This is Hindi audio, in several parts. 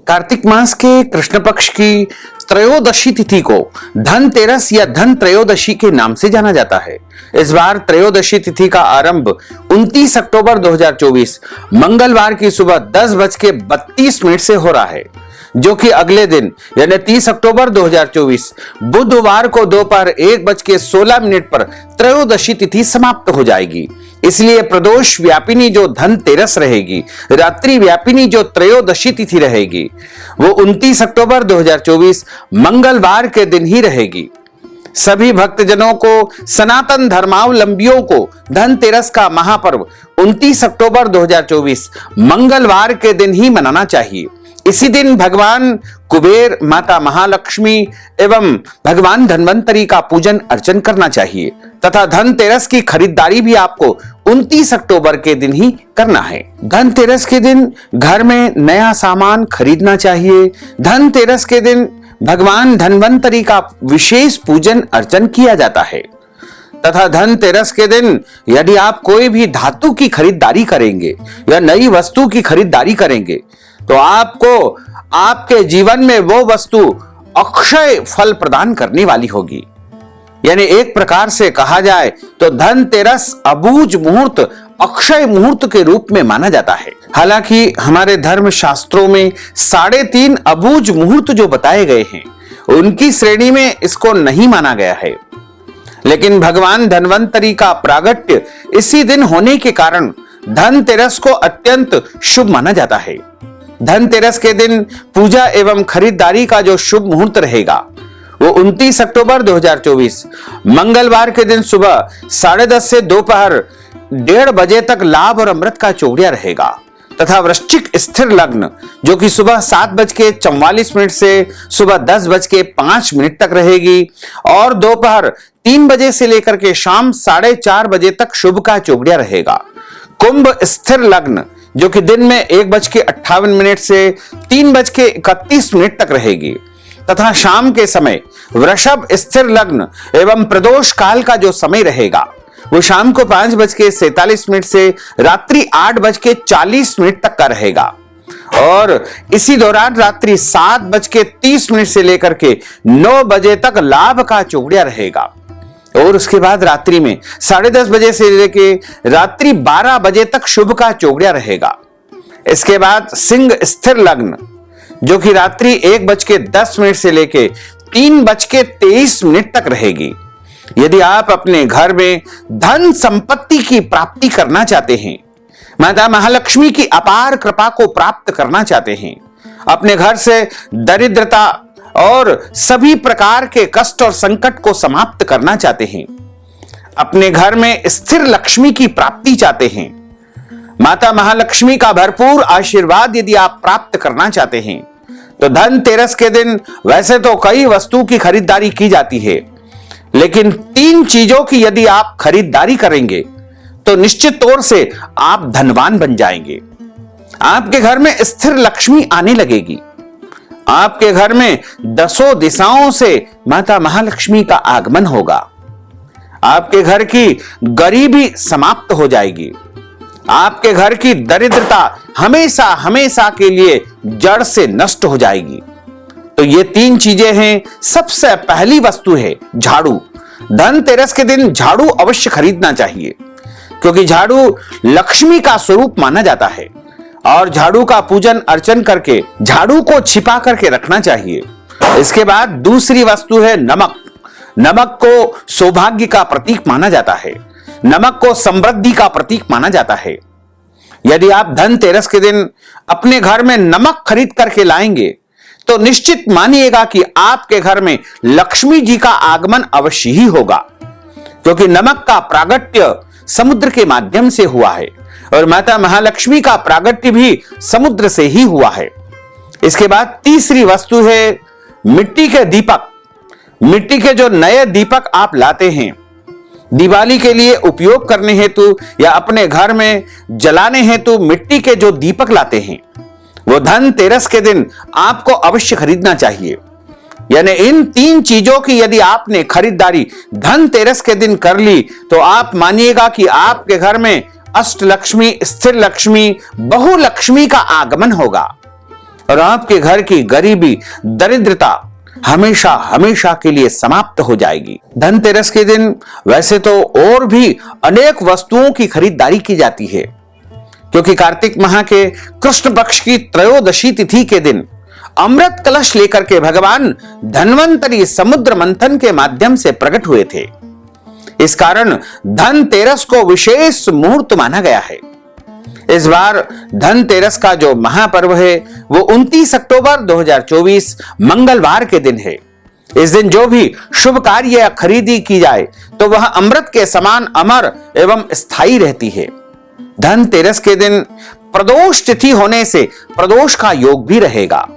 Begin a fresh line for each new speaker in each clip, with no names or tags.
कार्तिक मास के कृष्ण पक्ष की त्रयोदशी तिथि को धनतेरस या धन त्रयोदशी के नाम से जाना जाता है। इस बार त्रयोदशी तिथि का आरंभ 29 अक्टूबर 2024 मंगलवार की सुबह 10:32 से हो रहा है, जो कि अगले दिन यानी 30 अक्टूबर 2024 बुधवार को दोपहर 1:16 पर त्रयोदशी तिथि समाप्त हो जाएगी। इसलिए प्रदोष व्यापिनी जो धनतेरस रहेगी, रात्रि व्यापिनी जो त्रयोदशी तिथि रहेगी, वो 29 अक्टूबर 2024 मंगलवार के दिन ही रहेगी। सभी भक्तजनों को, सनातन धर्मावलंबियों को धनतेरस का महापर्व 29 अक्टूबर 2024 मंगलवार के दिन ही मनाना चाहिए। इसी दिन भगवान कुबेर, माता महालक्ष्मी एवं भगवान धन्वंतरी का पूजन अर्चन करना चाहिए तथा धनतेरस की खरीदारी भी आपको 29 अक्टूबर के दिन ही करना है। धनतेरस के दिन घर में नया सामान खरीदना चाहिए। धनतेरस के दिन भगवान धन्वंतरी का विशेष पूजन अर्चन किया जाता है तथा धनतेरस के दिन यदि आप कोई भी धातु की खरीदारी करेंगे या नई वस्तु की खरीदारी करेंगे तो आपको आपके जीवन में वो वस्तु अक्षय फल प्रदान करने वाली होगी। यानी एक प्रकार से कहा जाए तो धनतेरस अबूझ मुहूर्त, अक्षय मुहूर्त के रूप में माना जाता है। हालांकि हमारे धर्म शास्त्रों में 3.5 अबूझ मुहूर्त जो बताए गए हैं, उनकी श्रेणी में इसको नहीं माना गया है, लेकिन भगवान धन्वंतरी का प्रागट्य इसी दिन होने के कारण धनतेरस को अत्यंत शुभ माना जाता है। धनतेरस के दिन पूजा एवं खरीदारी का जो शुभ मुहूर्त रहेगा वो 29 अक्टूबर 2024 मंगलवार के दिन सुबह 10:30 से दोपहर 1:30 बजे तक लाभ और अमृत का चौड़िया रहेगा तथा वृश्चिक स्थिर लग्न जो कि सुबह 7:44 से सुबह 10:05 तक रहेगी और दोपहर 3 बजे से लेकर के शाम 4:30 बजे तक शुभ का चौड़िया रहेगा। कुंभ स्थिर लग्न जो कि दिन में 1:58 से 3:31 तक रहेगी तथा शाम के समय वृषभ स्थिर लग्न एवं प्रदोष काल का जो समय रहेगा वो शाम को 5:47 से रात्रि 8:40 तक का रहेगा और इसी दौरान रात्रि 7:30 से लेकर के 9 बजे तक लाभ का चौड़िया रहेगा और उसके बाद रात्रि में 10:30 बजे से लेकर रात्रि 12 बजे तक शुभ का चौड़िया रहेगा। इसके बाद सिंह स्थिर लग्न जो कि रात्रि 1:10 से लेकर 3:23 तक रहेगी। यदि आप अपने घर में धन संपत्ति की प्राप्ति करना चाहते हैं, माता महालक्ष्मी की अपार कृपा को प्राप्त करना चाहते हैं, अपने घर से दरिद्रता और सभी प्रकार के कष्ट और संकट को समाप्त करना चाहते हैं, अपने घर में स्थिर लक्ष्मी की प्राप्ति चाहते हैं, माता महालक्ष्मी का भरपूर आशीर्वाद यदि आप प्राप्त करना चाहते हैं तो धनतेरस के दिन वैसे तो कई वस्तु की खरीदारी की जाती है, लेकिन 3 चीजों की यदि आप खरीदारी करेंगे तो निश्चित तौर से आप धनवान बन जाएंगे। आपके घर में स्थिर लक्ष्मी आने लगेगी। आपके घर में 10 दिशाओं से माता महालक्ष्मी का आगमन होगा। आपके घर की गरीबी समाप्त हो जाएगी। आपके घर की दरिद्रता हमेशा हमेशा के लिए जड़ से नष्ट हो जाएगी। तो ये 3 चीजें हैं। सबसे पहली वस्तु है झाड़ू। धनतेरस के दिन झाड़ू अवश्य खरीदना चाहिए क्योंकि झाड़ू लक्ष्मी का स्वरूप माना जाता है और झाड़ू का पूजन अर्चन करके झाड़ू को छिपा करके रखना चाहिए। इसके बाद दूसरी वस्तु है नमक। नमक को सौभाग्य का प्रतीक माना जाता है, नमक को समृद्धि का प्रतीक माना जाता है। यदि आप धनतेरस के दिन अपने घर में नमक खरीद करके लाएंगे तो निश्चित मानिएगा कि आपके घर में लक्ष्मी जी का आगमन अवश्य ही होगा क्योंकि नमक का प्रागट्य समुद्र के माध्यम से हुआ है और माता महालक्ष्मी का प्रागट्य भी समुद्र से ही हुआ है। इसके बाद तीसरी वस्तु है मिट्टी के दीपक। मिट्टी के जो नए दीपक आप लाते हैं दिवाली के लिए उपयोग करने हेतु या अपने घर में जलाने हेतु मिट्टी के जो दीपक लाते हैं वो धनतेरस के दिन आपको अवश्य खरीदना चाहिए। यानी इन 3 चीजों की यदि आपने खरीदारी धनतेरस के दिन कर ली तो आप मानिएगा कि आपके घर में अष्टलक्ष्मी, स्थिर लक्ष्मी, बहुलक्ष्मी का आगमन होगा। और आपके घर की गरीबी, दरिद्रता हमेशा हमेशा के लिए समाप्त हो जाएगी। धनतेरस के दिन वैसे तो और भी अनेक वस्तुओं की खरीदारी की जाती है, क्योंकि कार्तिक माह के कृष्ण पक्ष की त्रयोदशी तिथि के दिन अमृत कलश लेकर के भगवान धन्वंतरी समुद्र मंथन के माध्यम से प्रकट हुए थे। इस कारण धनतेरस को विशेष मुहूर्त माना गया है। इस बार धनतेरस का जो महापर्व है वो 29 अक्टूबर 2024 मंगलवार के दिन है। इस दिन जो भी शुभ कार्य या खरीदी की जाए तो वह अमृत के समान अमर एवं स्थायी रहती है। धनतेरस के दिन प्रदोष तिथि होने से प्रदोष का योग भी रहेगा,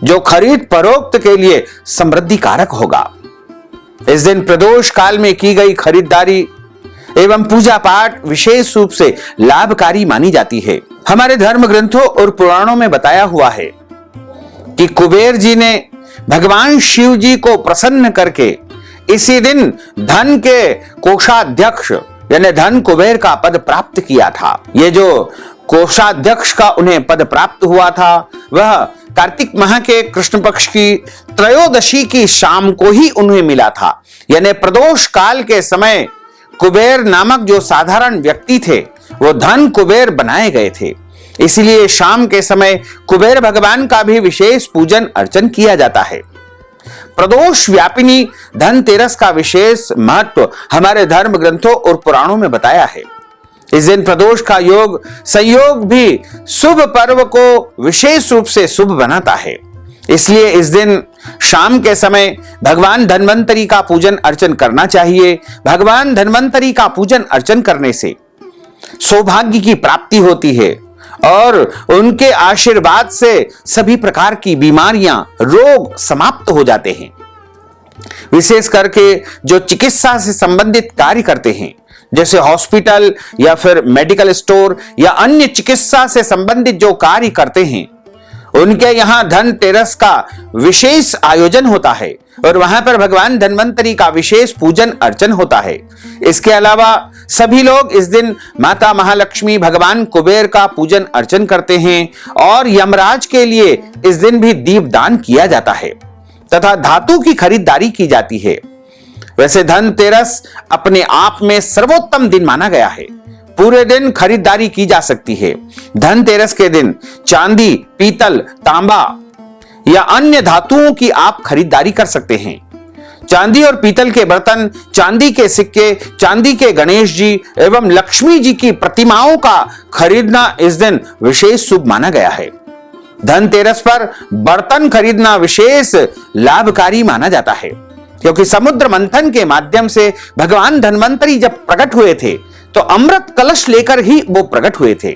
जो खरीद फरोख्त के लिए समृद्धि कारक होगा। इस दिन प्रदोष काल में की गई खरीदारी एवं पूजा पाठ विशेष रूप से लाभकारी मानी जाती है। हमारे धर्म ग्रंथों और पुराणों में बताया हुआ है कि कुबेर जी ने भगवान शिव जी को प्रसन्न करके इसी दिन धन के कोषाध्यक्ष यानी धन कुबेर का पद प्राप्त किया था। ये जो कोषाध्यक्ष का उन्हें पद प्राप्त हुआ था वह कार्तिक माह के कृष्ण पक्ष की त्रयोदशी की शाम को ही उन्हें मिला था। यानी प्रदोष काल के समय कुबेर नामक जो साधारण व्यक्ति थे वो धन कुबेर बनाए गए थे। इसलिए शाम के समय कुबेर भगवान का भी विशेष पूजन अर्चन किया जाता है। प्रदोष व्यापिनी धनतेरस का विशेष महत्व हमारे धर्म ग्रंथों और पुराणों में बताया है। इस दिन प्रदोष का योग संयोग भी शुभ पर्व को विशेष रूप से शुभ बनाता है। इसलिए इस दिन शाम के समय भगवान धन्वंतरी का पूजन अर्चन करना चाहिए। भगवान धन्वंतरी का पूजन अर्चन करने से सौभाग्य की प्राप्ति होती है और उनके आशीर्वाद से सभी प्रकार की बीमारियां, रोग समाप्त हो जाते हैं। विशेष करके जो चिकित्सा से संबंधित कार्य करते हैं, जैसे हॉस्पिटल या फिर मेडिकल स्टोर या अन्य चिकित्सा से संबंधित जो कार्य करते हैं, उनके यहाँ धनतेरस का विशेष आयोजन होता है और वहां पर भगवान धन्वंतरी का विशेष पूजन अर्चन होता है। इसके अलावा सभी लोग इस दिन माता महालक्ष्मी, भगवान कुबेर का पूजन अर्चन करते हैं और यमराज के लिए इस दिन भी दीपदान किया जाता है तथा धातु की खरीदारी की जाती है। वैसे धनतेरस अपने आप में सर्वोत्तम दिन माना गया है। पूरे दिन खरीदारी की जा सकती है। धनतेरस के दिन चांदी, पीतल, तांबा या अन्य धातुओं की आप खरीदारी कर सकते हैं। चांदी और पीतल के बर्तन, चांदी के सिक्के, चांदी के गणेश जी एवं लक्ष्मी जी की प्रतिमाओं का खरीदना इस दिन विशेष शुभ माना गया है। धनतेरस पर बर्तन खरीदना विशेष लाभकारी माना जाता है, क्योंकि समुद्र मंथन के माध्यम से भगवान धन्वंतरी जब प्रकट हुए थे तो अमृत कलश लेकर ही वो प्रकट हुए थे।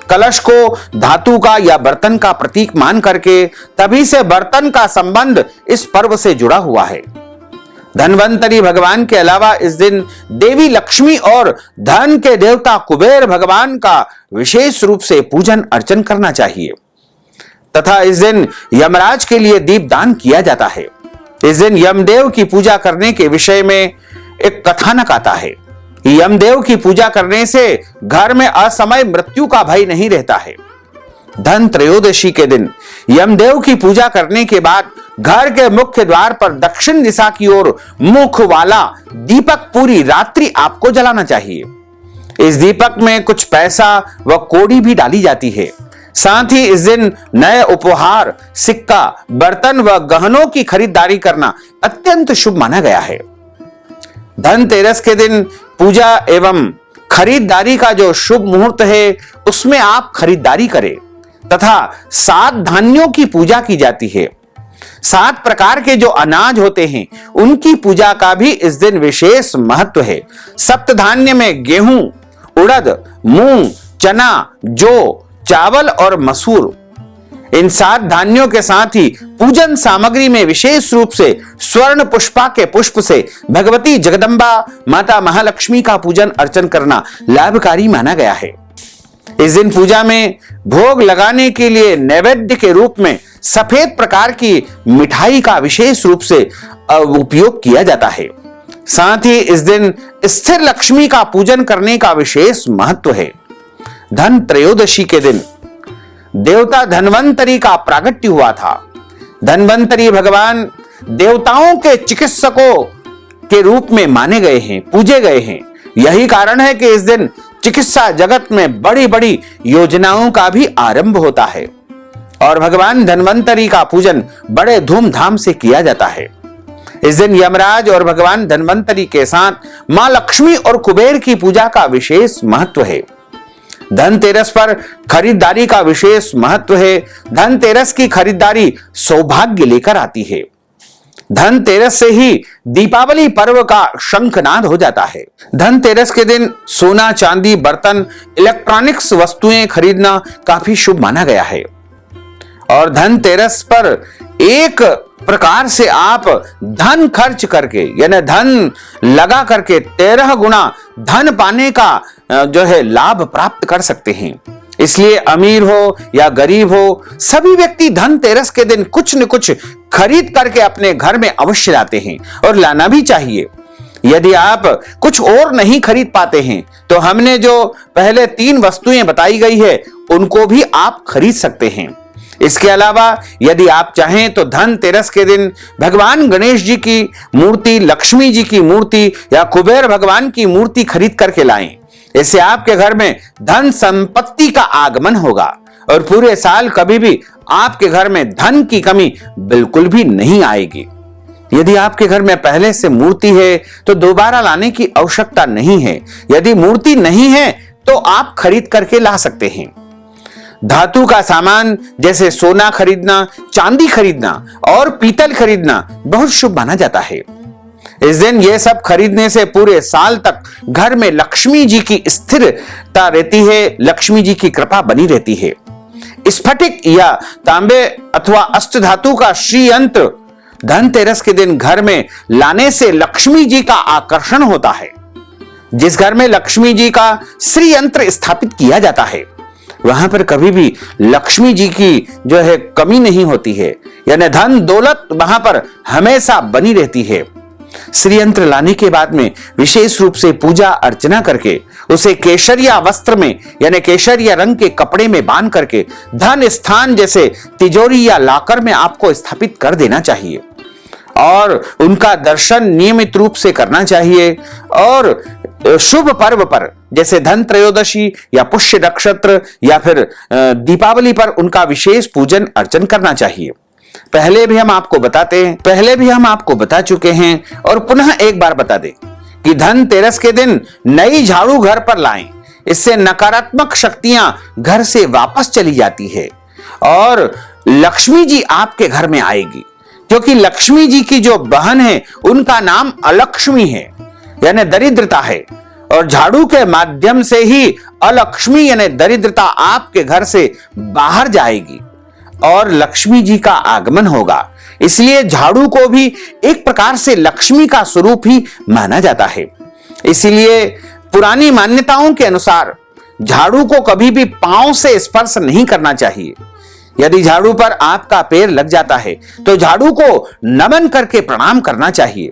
कलश को धातु का या बर्तन का प्रतीक मान करके तभी से बर्तन का संबंध इस पर्व से जुड़ा हुआ है। धन्वंतरी भगवान के अलावा इस दिन देवी लक्ष्मी और धन के देवता कुबेर भगवान का विशेष रूप से पूजन अर्चन करना चाहिए तथा इस दिन यमराज के लिए दीपदान किया जाता है। इस दिन यमदेव की पूजा करने के विषय में एक कथानक आता है। यमदेव की पूजा करने से घर में असमय मृत्यु का भय नहीं रहता है। धन त्रयोदशी के दिन यमदेव की पूजा करने के बाद घर के मुख्य द्वार पर दक्षिण दिशा की ओर मुख वाला दीपक पूरी रात्रि आपको जलाना चाहिए। इस दीपक में कुछ पैसा व कौड़ी भी डाली जाती है। साथ ही इस दिन नए उपहार, सिक्का, बर्तन व गहनों की खरीदारी करना अत्यंत शुभ माना गया है। धनतेरस के दिन पूजा एवं खरीदारी का जो शुभ मुहूर्त है उसमें आप खरीदारी करें तथा 7 धान्यों की पूजा की जाती है। 7 प्रकार के जो अनाज होते हैं उनकी पूजा का भी इस दिन विशेष महत्व है। सप्तधान्य में गेहूं, उड़द, मूंग, चना, जौ, चावल और मसूर, इन 7 धान्यों के साथ ही पूजन सामग्री में विशेष रूप से स्वर्ण पुष्पा के पुष्प से भगवती जगदम्बा माता महालक्ष्मी का पूजन अर्चन करना लाभकारी माना गया है। इस दिन पूजा में भोग लगाने के लिए नैवेद्य के रूप में सफेद प्रकार की मिठाई का विशेष रूप से उपयोग किया जाता है। साथ ही इस दिन स्थिर लक्ष्मी का पूजन करने का विशेष महत्व है। धन त्रयोदशी के दिन देवता धन्वंतरी का प्रागट्य हुआ था। धन्वंतरी भगवान देवताओं के चिकित्सकों के रूप में माने गए हैं, पूजे गए हैं। यही कारण है कि इस दिन चिकित्सा जगत में बड़ी बड़ी योजनाओं का भी आरंभ होता है और भगवान धन्वंतरी का पूजन बड़े धूमधाम से किया जाता है। इस दिन यमराज और भगवान धन्वंतरी के साथ मां लक्ष्मी और कुबेर की पूजा का विशेष महत्व है। धनतेरस पर खरीदारी का विशेष महत्व है। धनतेरस की खरीदारी सौभाग्य लेकर आती है। धनतेरस से ही दीपावली पर्व का शंखनाद हो जाता है। धनतेरस के दिन सोना, चांदी, बर्तन, इलेक्ट्रॉनिक्स वस्तुएं खरीदना काफी शुभ माना गया है और धनतेरस पर एक प्रकार से आप धन खर्च करके यानी धन लगा करके 13 गुना धन पाने का जो है लाभ प्राप्त कर सकते हैं। इसलिए अमीर हो या गरीब हो, सभी व्यक्ति धनतेरस के दिन कुछ न कुछ खरीद करके अपने घर में अवश्य लाते हैं और लाना भी चाहिए। यदि आप कुछ और नहीं खरीद पाते हैं तो हमने जो पहले 3 वस्तुएं बताई गई है उनको भी आप खरीद सकते हैं। इसके अलावा यदि आप चाहें तो धनतेरस के दिन भगवान गणेश जी की मूर्ति, लक्ष्मी जी की मूर्ति या कुबेर भगवान की मूर्ति खरीद करके लाएं। इससे आपके घर में धन संपत्ति का आगमन होगा और पूरे साल कभी भी आपके घर में धन की कमी बिल्कुल भी नहीं आएगी। यदि आपके घर में पहले से मूर्ति है तो दोबारा लाने की आवश्यकता नहीं है। यदि मूर्ति नहीं है तो आप खरीद करके ला सकते हैं। धातु का सामान जैसे सोना खरीदना, चांदी खरीदना और पीतल खरीदना बहुत शुभ माना जाता है। इस दिन ये सब खरीदने से पूरे साल तक घर में लक्ष्मी जी की स्थिरता रहती है, लक्ष्मी जी की कृपा बनी रहती है। स्फटिक या तांबे अथवा अष्टधातु का श्री यंत्र धनतेरस के दिन घर में लाने से लक्ष्मी जी का आकर्षण होता है। जिस घर में लक्ष्मी जी का श्री यंत्र स्थापित किया जाता है वहां पर कभी भी लक्ष्मी जी की जो है कमी नहीं होती है, यानी धन दौलत वहां पर हमेशा बनी रहती है। श्री यंत्र लाने के बाद में विशेष रूप से पूजा अर्चना करके उसे केसरिया वस्त्र में यानी केसरिया रंग के कपड़े में बांध करके धन स्थान जैसे तिजोरी या लॉकर में आपको स्थापित कर देना चाहिए और उनका दर्शन नियमित रूप से करना चाहिए। और शुभ पर्व पर जैसे धन त्रयोदशी या पुष्य नक्षत्र या फिर दीपावली पर उनका विशेष पूजन अर्चन करना चाहिए। पहले भी हम आपको बता चुके हैं और पुनः एक बार बता दें कि धनतेरस के दिन नई झाड़ू घर पर लाएं। इससे नकारात्मक शक्तियां घर से वापस चली जाती है और लक्ष्मी जी आपके घर में आएगी, क्योंकि लक्ष्मी जी की जो बहन है उनका नाम अलक्ष्मी है यानी दरिद्रता है और झाड़ू के माध्यम से ही अलक्ष्मी यानी दरिद्रता आपके घर से बाहर जाएगी और लक्ष्मी जी का आगमन होगा। इसलिए झाड़ू को भी एक प्रकार से लक्ष्मी का स्वरूप ही माना जाता है। इसलिए पुरानी मान्यताओं के अनुसार झाड़ू को कभी भी पांव से स्पर्श नहीं करना चाहिए। यदि झाड़ू पर आपका पैर लग जाता है तो झाड़ू को नमन करके प्रणाम करना चाहिए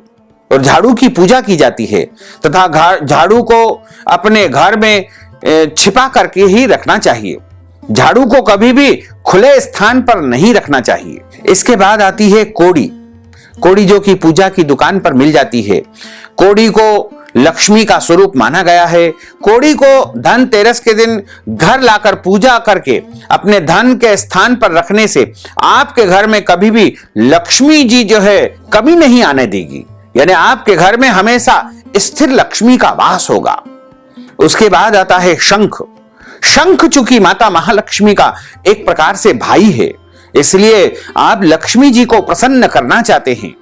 और झाड़ू की पूजा की जाती है तथा झाड़ू को अपने घर में छिपा करके ही रखना चाहिए। झाड़ू को कभी भी खुले स्थान पर नहीं रखना चाहिए। इसके बाद आती है कोड़ी। कोड़ी जो कि पूजा की दुकान पर मिल जाती है। कोड़ी को लक्ष्मी का स्वरूप माना गया है। कोड़ी को धनतेरस के दिन घर लाकर पूजा करके अपने धन के स्थान पर रखने से आपके घर में कभी भी लक्ष्मी जी जो है कमी नहीं आने देगी, यानी आपके घर में हमेशा स्थिर लक्ष्मी का वास होगा। उसके बाद आता है शंख। शंख चूंकि माता महालक्ष्मी का एक प्रकार से भाई है, इसलिए आप लक्ष्मी जी को प्रसन्न करना चाहते हैं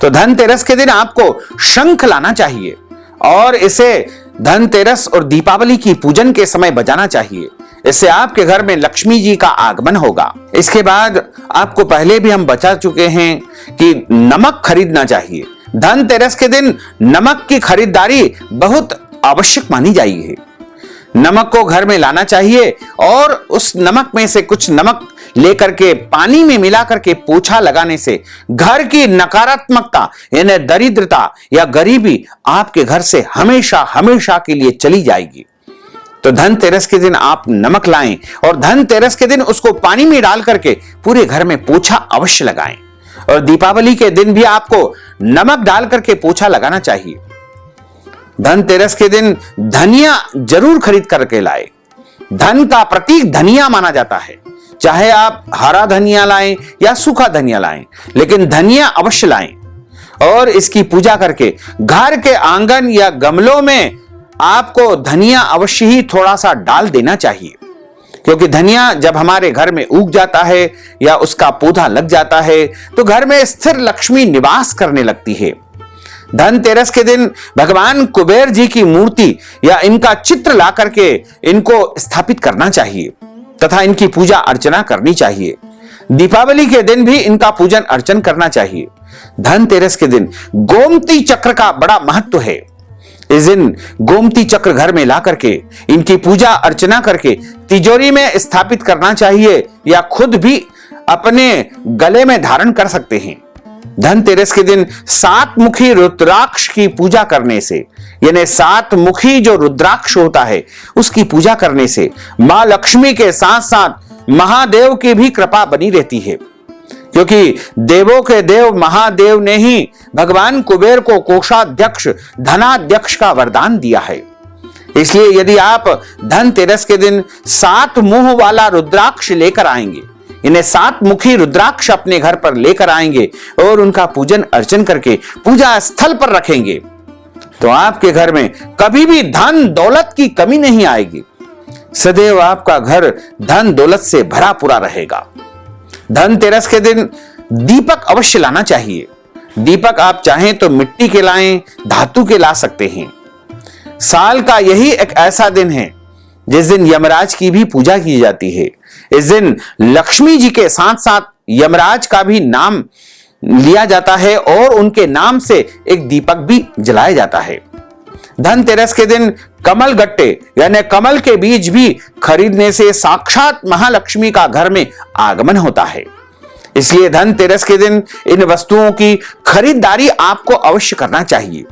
तो धनतेरस के दिन आपको शंख लाना चाहिए और इसे धनतेरस और दीपावली की पूजन के समय बजाना चाहिए। इससे आपके घर में लक्ष्मी जी का आगमन होगा। इसके बाद आपको पहले भी हम बता चुके हैं कि नमक खरीदना चाहिए। धनतेरस के दिन नमक की खरीदारी बहुत आवश्यक मानी जाती है। नमक को घर में लाना चाहिए और उस नमक में से कुछ नमक लेकर के पानी में मिला करके पोछा लगाने से घर की नकारात्मकता यानी दरिद्रता या गरीबी आपके घर से हमेशा हमेशा के लिए चली जाएगी। तो धनतेरस के दिन आप नमक लाएं और धनतेरस के दिन उसको पानी में डाल करके पूरे घर में पोछा अवश्य लगाएं। और दीपावली के दिन भी आपको नमक डाल करके पोछा लगाना चाहिए। धनतेरस के दिन धनिया जरूर खरीद करके लाएं। धन का प्रतीक धनिया माना जाता है। चाहे आप हरा धनिया लाएं या सूखा धनिया लाएं, लेकिन धनिया अवश्य लाएं और इसकी पूजा करके घर के आंगन या गमलों में आपको धनिया अवश्य ही थोड़ा सा डाल देना चाहिए, क्योंकि धनिया जब हमारे घर में उग जाता है या उसका पौधा लग जाता है तो घर में स्थिर लक्ष्मी निवास करने लगती है। धनतेरस के दिन भगवान कुबेर जी की मूर्ति या इनका चित्र ला करके इनको स्थापित करना चाहिए तथा इनकी पूजा अर्चना करनी चाहिए। दीपावली के दिन भी इनका पूजन अर्चन करना चाहिए। धनतेरस के दिन गोमती चक्र का बड़ा महत्व है। इस दिन गोमती चक्र घर में ला करके इनकी पूजा अर्चना करके तिजोरी में स्थापित करना चाहिए या खुद भी अपने गले में धारण कर सकते हैं। धनतेरस के दिन 7 मुखी रुद्राक्ष की पूजा करने से, यानी 7 मुखी जो रुद्राक्ष होता है उसकी पूजा करने से मां लक्ष्मी के साथ साथ महादेव की भी कृपा बनी रहती है, क्योंकि देवों के देव महादेव ने ही भगवान कुबेर को कोषाध्यक्ष धनाध्यक्ष का वरदान दिया है। इसलिए यदि आप धनतेरस के दिन 7 मुंह वाला रुद्राक्ष लेकर आएंगे, इन्हें 7 मुखी रुद्राक्ष अपने घर पर लेकर आएंगे और उनका पूजन अर्चन करके पूजा स्थल पर रखेंगे, तो आपके घर में कभी भी धन दौलत की कमी नहीं आएगी। सदैव आपका घर धन दौलत से भरा पूरा रहेगा। धनतेरस के दिन दीपक अवश्य लाना चाहिए। दीपक आप चाहें तो मिट्टी के लाएं, धातु के ला सकते हैं। साल का यही एक ऐसा दिन है जिस दिन यमराज की भी पूजा की जाती है। इस दिन लक्ष्मी जी के साथ साथ यमराज का भी नाम लिया जाता है और उनके नाम से एक दीपक भी जलाया जाता है। धनतेरस के दिन कमल गट्टे यानी कमल के बीज भी खरीदने से साक्षात महालक्ष्मी का घर में आगमन होता है। इसलिए धनतेरस के दिन इन वस्तुओं की खरीदारी आपको अवश्य करना चाहिए।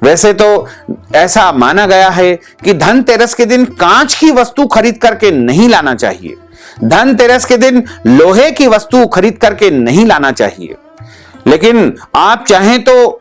वैसे तो ऐसा माना गया है कि धनतेरस के दिन कांच की वस्तु खरीद करके नहीं लाना चाहिए। धनतेरस के दिन लोहे की वस्तु खरीद करके नहीं लाना चाहिए, लेकिन आप चाहें तो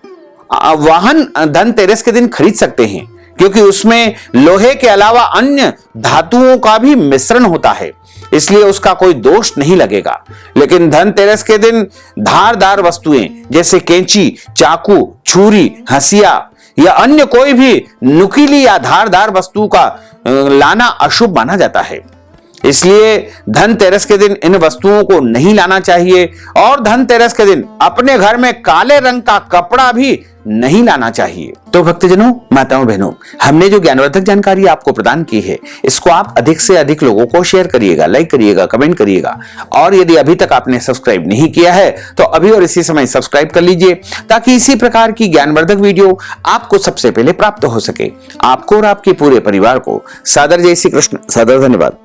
वाहन धनतेरस के दिन खरीद सकते हैं, क्योंकि उसमें लोहे के अलावा अन्य धातुओं का भी मिश्रण होता है, इसलिए उसका कोई दोष नहीं लगेगा। लेकिन धनतेरस के दिन धारदार वस्तुएं जैसे कैंची, चाकू, छुरी, हंसिया या अन्य कोई भी नुकीली या धारदार वस्तु का लाना अशुभ माना जाता है। इसलिए धनतेरस के दिन इन वस्तुओं को नहीं लाना चाहिए और धनतेरस के दिन अपने घर में काले रंग का कपड़ा भी नहीं लाना चाहिए। तो भक्तजनों, माताओं, बहनों, हमने जो ज्ञानवर्धक जानकारी आपको प्रदान की है, इसको आप अधिक से अधिक लोगों को शेयर करिएगा, लाइक करिएगा, कमेंट करिएगा। और यदि अभी तक आपने सब्सक्राइब नहीं किया है तो अभी और इसी समय सब्सक्राइब कर लीजिए, ताकि इसी प्रकार की ज्ञानवर्धक वीडियो आपको सबसे पहले प्राप्त हो सके। आपको और आपके पूरे परिवार को सादर जय श्री कृष्ण, सादर धन्यवाद।